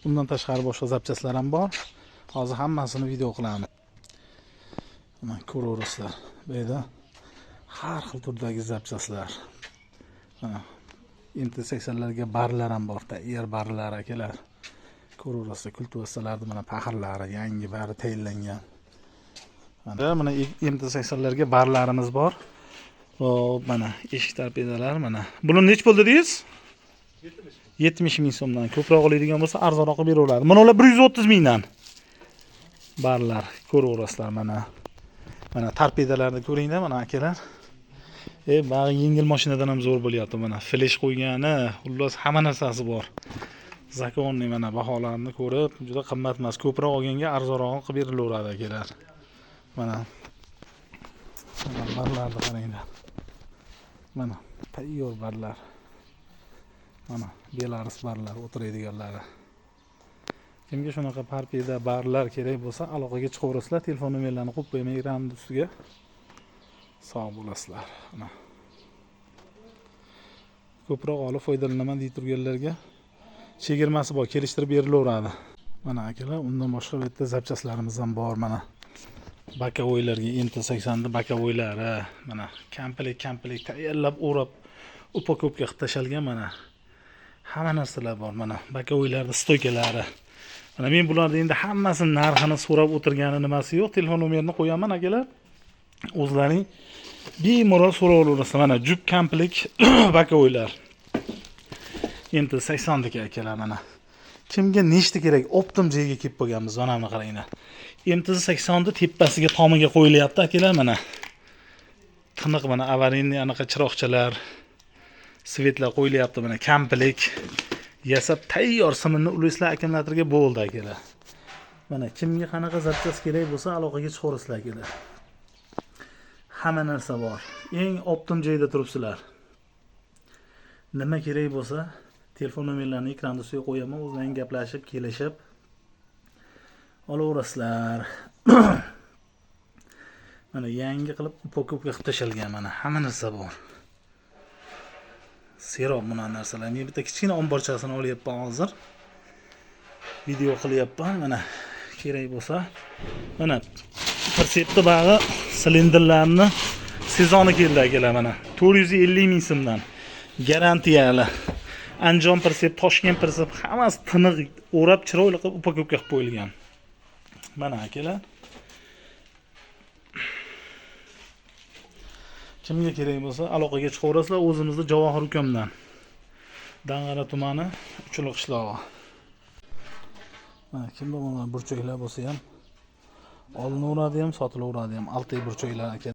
Undan tashqari boshqa zapchastlar ham bor. Hozir hammasini video qilamiz. Mana ko'raverasizlar. Bu yerda har xil turdagi zapchastlar. Mana MT-80larga barlar ham bor. Tayyor barlar akalar. Ko'raverasizlar, kultivatsiyalarning mana paxirlari yangi bari tayinlangan. Mana MT-80larga barlarimiz bor. Hop, mana eshik torpedalar mana. Buni nech pul dedingiz? 70 ming so'mdan. Ko'proq oladigan bo'lsa arzonroq beraveradi. Mana ular 130 mingdan. Barlar ko'raverasizlar mana. Mana torpedalarni ko'ringlar mana akalar. Bag'i yengil mashinadan ham zo'r bo'lyapti mana. Flash qo'ygani, xullas hamma narsasi bor. Zakonni mana baholarini ko'rib, juda qimmat emas. Ko'proq olganga arzonroq qilib berilaveradi akalar. Mana barlarni qaranglar. Mana tayyor barlar. Mana Belarus barlar o'tiradiganlari. Kimga shunaqa parpida barlar kerak bo'lsa, aloqaga chiqaverasizlar. Telefon nomerlarini qo'yib qo'yaman ekranning ustiga. Sog' bo'lasizlar. Mana ko'proq olib foydalanaman deb turganlarga chegirmasi bor, kelishtirib berilaveradi. Mana akalar, undan boshqa bu yerda zapchastlarimiz ham bor mana. Bakavoylarga MT-80 ni bakavoylari, mana komplet tayyorlab o'rab upakovka qilib tashalgan mana. Hamma narsalar bor mana. Bakavoylarning stoykalari. Mana men bularni endi hammasini narxini so'rab o'tirgani nimasi yo'q. Telefon nomerini qo'yaman akalar. O'zlaring bemalol so'raverasizlar. Mana jup komplet bakavoylar. MT-80 dagi akalar mana. Kimga nechta kerak? Optim joyga kelib qolganmiz. Mana buni qaranglar. MT-80 ni tepasiga tomiga qo'yilyapti akalar mana. Tiniq mana avarinli anaqa chiroqchalar, svetlar qo'yilyapti mana. Komplet yasab tayyor siminni uluslar akkumulyatorga bo'ldi akalar. Mana kimga qanaqa zapchast kerak bo'lsa aloqaga chiqaverasizlar akalar. Hamma narsa bor. Eng optim joyda turibsizlar. Nima kerak bo'lsa, telefon nomerlarini ekranda ustiga qo'yaman, o'zlaring gaplashib, kelishib olaverasizlar. Mana yangi qilib upakovka qilib tashalgan mana. Hamma narsa bor. Serob buna narsalar. Men bitta kichkina omborchasini olyapman hozir. Video qilyapman mana. Kerak bo'lsa, mana persepti bag'i silindrlarni sezoni keldi akalar mana. 450 ming so'mdan. Garantiyali. Anjom persep, Toshkent persep hammasi tiniq o'rab chiroyli qilib upakovka qilib qo'yilgan. Mana akalar. Kimga kerak bo'lsa aloqaga chiqaverasizlar. O'zimizda Javohir ukamdan. Dang'ara tumani, Uchuluq qishlog'i. Mana kimda mana burchaklar bo'lsa ham olinaveradi ham, sotilaveradi ham. Altay burchaklar aka.